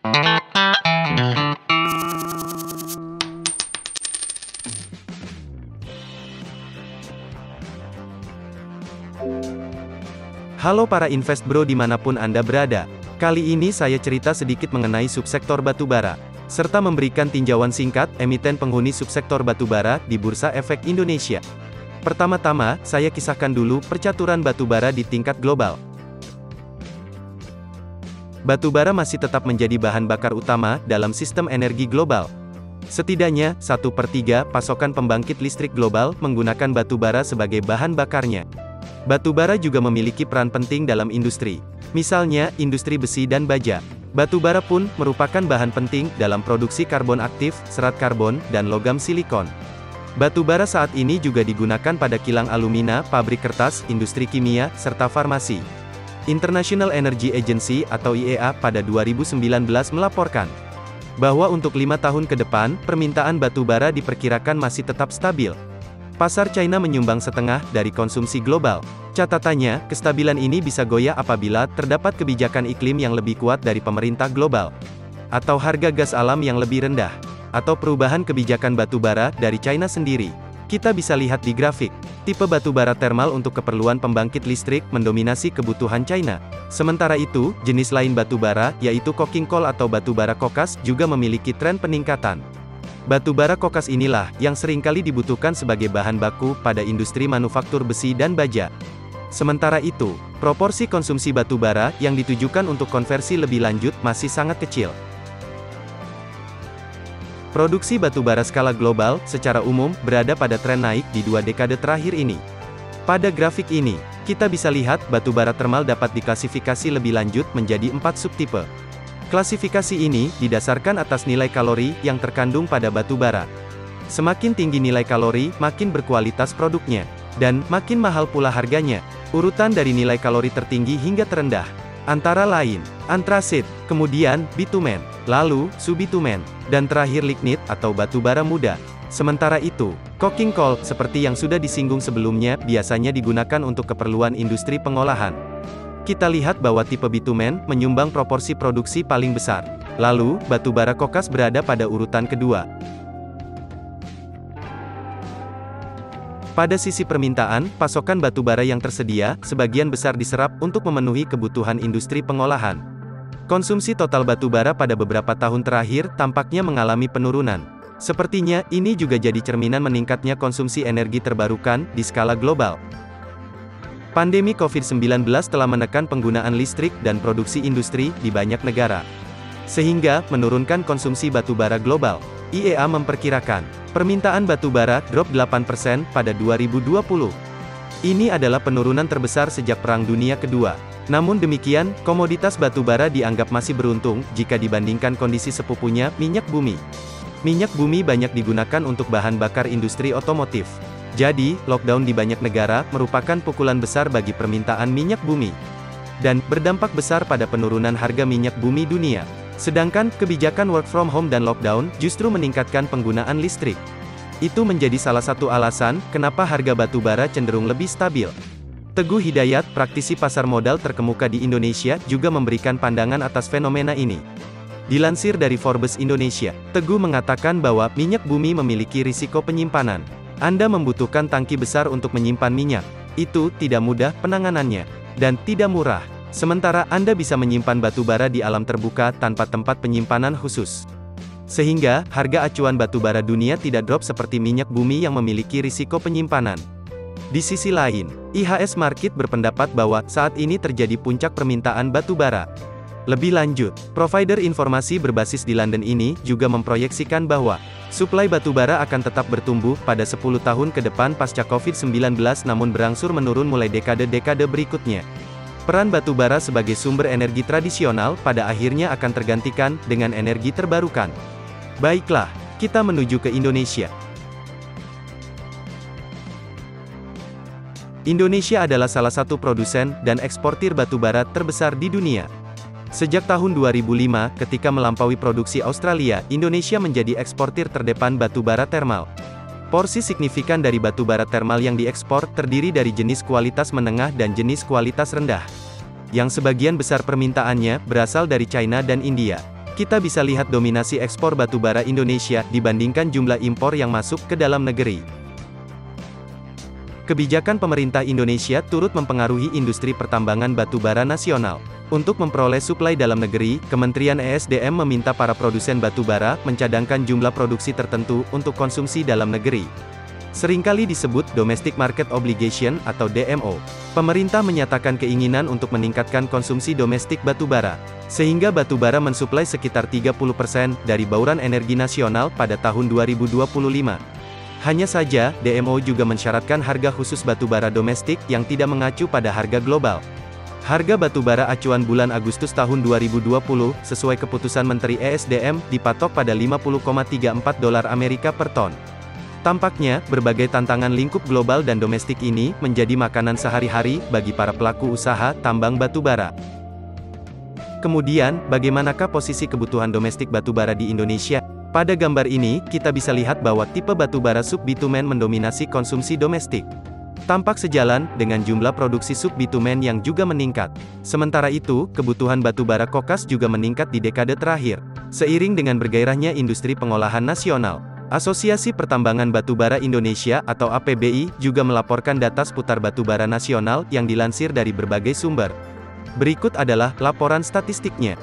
Halo para invest bro dimanapun Anda berada. Kali ini saya cerita sedikit mengenai subsektor batubara, serta memberikan tinjauan singkat emiten penghuni subsektor batubara di Bursa Efek Indonesia. Pertama-tama, saya kisahkan dulu percaturan batubara di tingkat global. Batubara masih tetap menjadi bahan bakar utama dalam sistem energi global. Setidaknya, 1/3 pasokan pembangkit listrik global menggunakan batubara sebagai bahan bakarnya. Batubara juga memiliki peran penting dalam industri. Misalnya, industri besi dan baja. Batubara pun merupakan bahan penting dalam produksi karbon aktif, serat karbon, dan logam silikon. Batubara saat ini juga digunakan pada kilang alumina, pabrik kertas, industri kimia, serta farmasi. International Energy Agency atau IEA pada 2019 melaporkan bahwa untuk 5 tahun ke depan, permintaan batubara diperkirakan masih tetap stabil. Pasar China menyumbang setengah dari konsumsi global. Catatannya, kestabilan ini bisa goyah apabila terdapat kebijakan iklim yang lebih kuat dari pemerintah global, atau harga gas alam yang lebih rendah, atau perubahan kebijakan batubara dari China sendiri. Kita bisa lihat di grafik, tipe batubara thermal untuk keperluan pembangkit listrik mendominasi kebutuhan China. Sementara itu, jenis lain batubara, yaitu coking coal atau batubara kokas, juga memiliki tren peningkatan. Batubara kokas inilah yang seringkali dibutuhkan sebagai bahan baku pada industri manufaktur besi dan baja. Sementara itu, proporsi konsumsi batubara yang ditujukan untuk konversi lebih lanjut masih sangat kecil. Produksi batubara skala global secara umum berada pada tren naik di 2 dekade terakhir ini. Pada grafik ini, kita bisa lihat batubara thermal dapat diklasifikasi lebih lanjut menjadi 4 subtipe. Klasifikasi ini didasarkan atas nilai kalori yang terkandung pada batubara. Semakin tinggi nilai kalori, makin berkualitas produknya, dan makin mahal pula harganya. Urutan dari nilai kalori tertinggi hingga terendah, antara lain, antrasit, kemudian bitumen, lalu subbitumen, dan terakhir lignit atau batubara muda. Sementara itu, coking coal, seperti yang sudah disinggung sebelumnya, biasanya digunakan untuk keperluan industri pengolahan. Kita lihat bahwa tipe bitumen menyumbang proporsi produksi paling besar. Lalu, batubara kokas berada pada urutan kedua. Pada sisi permintaan, pasokan batubara yang tersedia, sebagian besar diserap untuk memenuhi kebutuhan industri pengolahan. Konsumsi total batubara pada beberapa tahun terakhir tampaknya mengalami penurunan. Sepertinya, ini juga jadi cerminan meningkatnya konsumsi energi terbarukan di skala global. Pandemi COVID-19 telah menekan penggunaan listrik dan produksi industri di banyak negara, sehingga menurunkan konsumsi batubara global. IEA memperkirakan permintaan batubara drop 8% pada 2020. Ini adalah penurunan terbesar sejak Perang Dunia Kedua. Namun demikian, komoditas batubara dianggap masih beruntung jika dibandingkan kondisi sepupunya, minyak bumi. Minyak bumi banyak digunakan untuk bahan bakar industri otomotif. Jadi, lockdown di banyak negara merupakan pukulan besar bagi permintaan minyak bumi, dan berdampak besar pada penurunan harga minyak bumi dunia. Sedangkan, kebijakan work from home dan lockdown justru meningkatkan penggunaan listrik. Itu menjadi salah satu alasan kenapa harga batubara cenderung lebih stabil. Teguh Hidayat, praktisi pasar modal terkemuka di Indonesia, juga memberikan pandangan atas fenomena ini. Dilansir dari Forbes Indonesia, Teguh mengatakan bahwa minyak bumi memiliki risiko penyimpanan. Anda membutuhkan tangki besar untuk menyimpan minyak. Itu tidak mudah penanganannya, dan tidak murah. Sementara Anda bisa menyimpan batubara di alam terbuka tanpa tempat penyimpanan khusus. Sehingga, harga acuan batubara dunia tidak drop seperti minyak bumi yang memiliki risiko penyimpanan. Di sisi lain, IHS Markit berpendapat bahwa saat ini terjadi puncak permintaan batubara. Lebih lanjut, provider informasi berbasis di London ini juga memproyeksikan bahwa suplai batubara akan tetap bertumbuh pada 10 tahun ke depan pasca COVID-19 namun berangsur menurun mulai dekade-dekade berikutnya. Peran batubara sebagai sumber energi tradisional pada akhirnya akan tergantikan dengan energi terbarukan. Baiklah, kita menuju ke Indonesia. Indonesia adalah salah satu produsen dan eksportir batubara terbesar di dunia. Sejak tahun 2005, ketika melampaui produksi Australia, Indonesia menjadi eksportir terdepan batubara thermal. Porsi signifikan dari batubara thermal yang diekspor terdiri dari jenis kualitas menengah dan jenis kualitas rendah, yang sebagian besar permintaannya berasal dari China dan India. Kita bisa lihat dominasi ekspor batubara Indonesia dibandingkan jumlah impor yang masuk ke dalam negeri. Kebijakan pemerintah Indonesia turut mempengaruhi industri pertambangan batubara nasional. Untuk memperoleh suplai dalam negeri, Kementerian ESDM meminta para produsen batubara mencadangkan jumlah produksi tertentu untuk konsumsi dalam negeri. Seringkali disebut Domestic Market Obligation atau DMO. Pemerintah menyatakan keinginan untuk meningkatkan konsumsi domestik batubara, sehingga batubara mensuplai sekitar 30% dari bauran energi nasional pada tahun 2025. Hanya saja, DMO juga mensyaratkan harga khusus batubara domestik yang tidak mengacu pada harga global. Harga batubara acuan bulan Agustus tahun 2020, sesuai keputusan Menteri ESDM, dipatok pada $50,34 Amerika per ton. Tampaknya, berbagai tantangan lingkup global dan domestik ini, menjadi makanan sehari-hari, bagi para pelaku usaha, tambang batubara. Kemudian, bagaimanakah posisi kebutuhan domestik batubara di Indonesia? Pada gambar ini, kita bisa lihat bahwa tipe batubara sub-bitumen mendominasi konsumsi domestik. Tampak sejalan dengan jumlah produksi sub-bitumen yang juga meningkat. Sementara itu, kebutuhan batubara kokas juga meningkat di dekade terakhir. Seiring dengan bergairahnya industri pengolahan nasional, Asosiasi Pertambangan Batubara Indonesia atau APBI juga melaporkan data seputar batubara nasional yang dilansir dari berbagai sumber. Berikut adalah laporan statistiknya.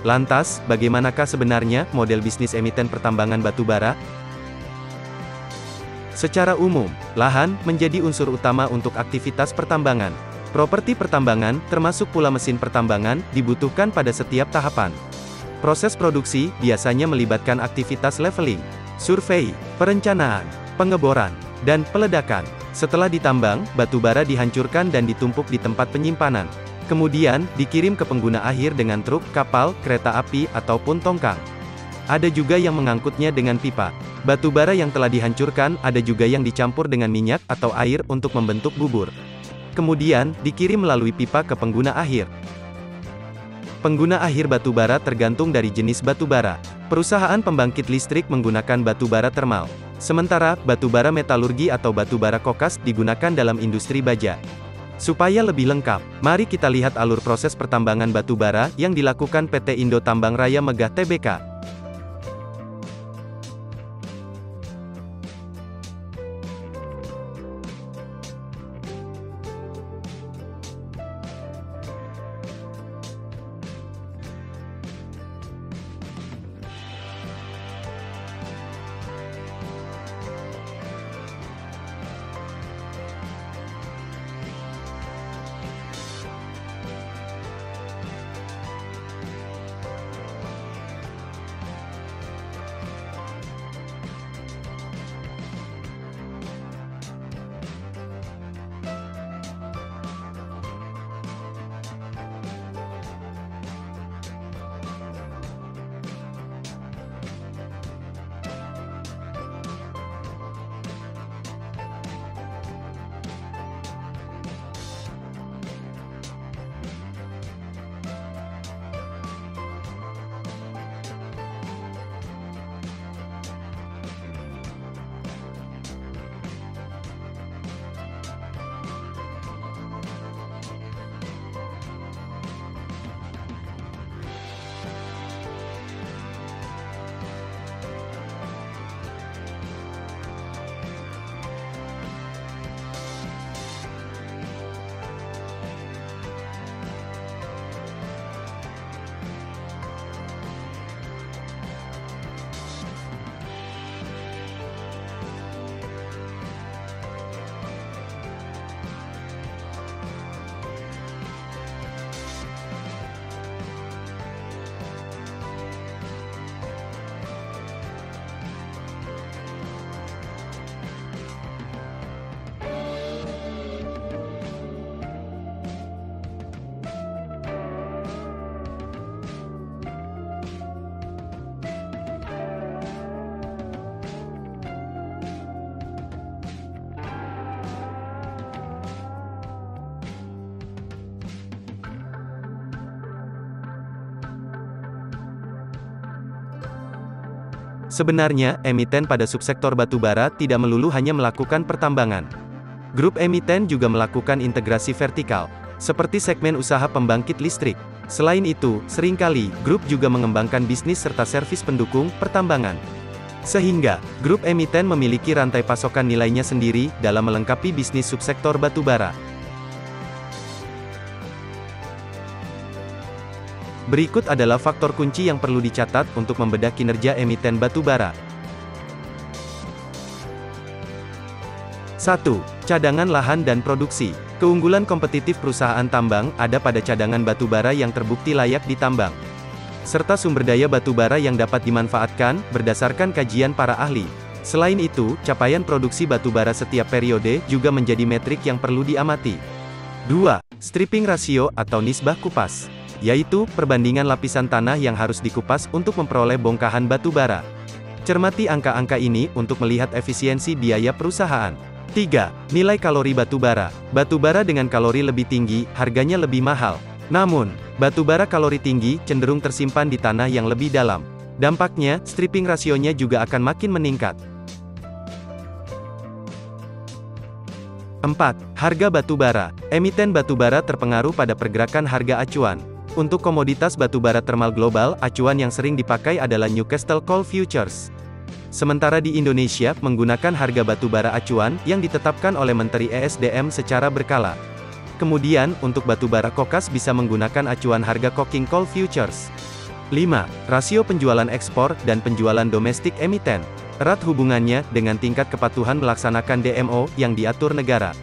Lantas, bagaimanakah sebenarnya model bisnis emiten pertambangan batubara? Secara umum, lahan menjadi unsur utama untuk aktivitas pertambangan. Properti pertambangan, termasuk pula mesin pertambangan, dibutuhkan pada setiap tahapan. Proses produksi biasanya melibatkan aktivitas leveling, survei, perencanaan, pengeboran, dan peledakan. Setelah ditambang, batubara dihancurkan dan ditumpuk di tempat penyimpanan. Kemudian, dikirim ke pengguna akhir dengan truk, kapal, kereta api, ataupun tongkang. Ada juga yang mengangkutnya dengan pipa. Batubara yang telah dihancurkan, ada juga yang dicampur dengan minyak atau air untuk membentuk bubur. Kemudian, dikirim melalui pipa ke pengguna akhir. Pengguna akhir batubara tergantung dari jenis batubara. Perusahaan pembangkit listrik menggunakan batubara termal. Sementara, batubara metalurgi atau batubara kokas digunakan dalam industri baja. Supaya lebih lengkap, mari kita lihat alur proses pertambangan batubara yang dilakukan PT Indo Tambang Raya Megah Tbk. Sebenarnya, emiten pada subsektor batubara tidak melulu hanya melakukan pertambangan. Grup emiten juga melakukan integrasi vertikal, seperti segmen usaha pembangkit listrik. Selain itu, seringkali, grup juga mengembangkan bisnis serta servis pendukung pertambangan. Sehingga, grup emiten memiliki rantai pasokan nilainya sendiri, dalam melengkapi bisnis subsektor batubara. Berikut adalah faktor kunci yang perlu dicatat untuk membedah kinerja emiten batubara. 1. Cadangan lahan dan produksi. Keunggulan kompetitif perusahaan tambang ada pada cadangan batubara yang terbukti layak ditambang, serta sumber daya batubara yang dapat dimanfaatkan, berdasarkan kajian para ahli. Selain itu, capaian produksi batubara setiap periode juga menjadi metrik yang perlu diamati. 2. Stripping ratio atau nisbah kupas, yaitu perbandingan lapisan tanah yang harus dikupas untuk memperoleh bongkahan batubara. Cermati angka-angka ini untuk melihat efisiensi biaya perusahaan. 3. Nilai kalori batubara. Batubara dengan kalori lebih tinggi, harganya lebih mahal. Namun, batubara kalori tinggi cenderung tersimpan di tanah yang lebih dalam. Dampaknya, stripping rasionya juga akan makin meningkat. 4. Harga batubara. Emiten batubara terpengaruh pada pergerakan harga acuan. Untuk komoditas batubara thermal global, acuan yang sering dipakai adalah Newcastle Coal Futures. Sementara di Indonesia, menggunakan harga batubara acuan, yang ditetapkan oleh Menteri ESDM secara berkala. Kemudian, untuk batubara kokas bisa menggunakan acuan harga Coking Coal Futures. 5. Rasio penjualan ekspor, dan penjualan domestik emiten. Erat hubungannya, dengan tingkat kepatuhan melaksanakan DMO, yang diatur negara.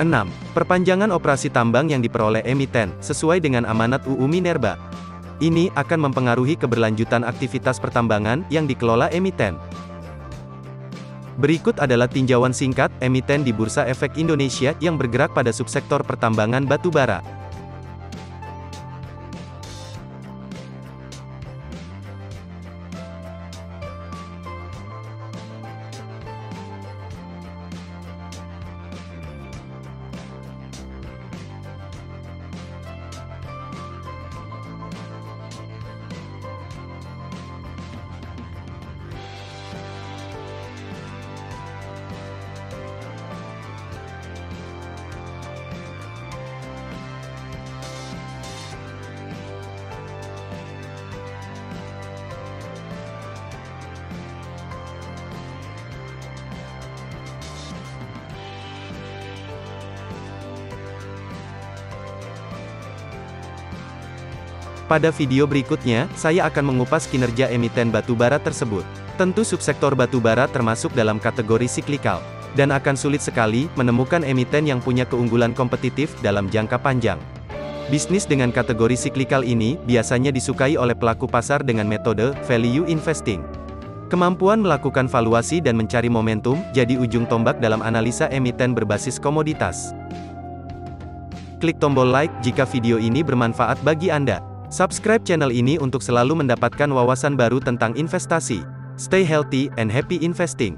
6. Perpanjangan operasi tambang yang diperoleh emiten, sesuai dengan amanat UU Minerba. Ini akan mempengaruhi keberlanjutan aktivitas pertambangan, yang dikelola emiten. Berikut adalah tinjauan singkat, emiten di Bursa Efek Indonesia, yang bergerak pada subsektor pertambangan batubara. Pada video berikutnya, saya akan mengupas kinerja emiten batubara tersebut. Tentu subsektor batubara termasuk dalam kategori siklikal, dan akan sulit sekali menemukan emiten yang punya keunggulan kompetitif dalam jangka panjang. Bisnis dengan kategori siklikal ini biasanya disukai oleh pelaku pasar dengan metode value investing. Kemampuan melakukan valuasi dan mencari momentum jadi ujung tombak dalam analisa emiten berbasis komoditas. Klik tombol like jika video ini bermanfaat bagi Anda. Subscribe channel ini untuk selalu mendapatkan wawasan baru tentang investasi. Stay healthy and happy investing.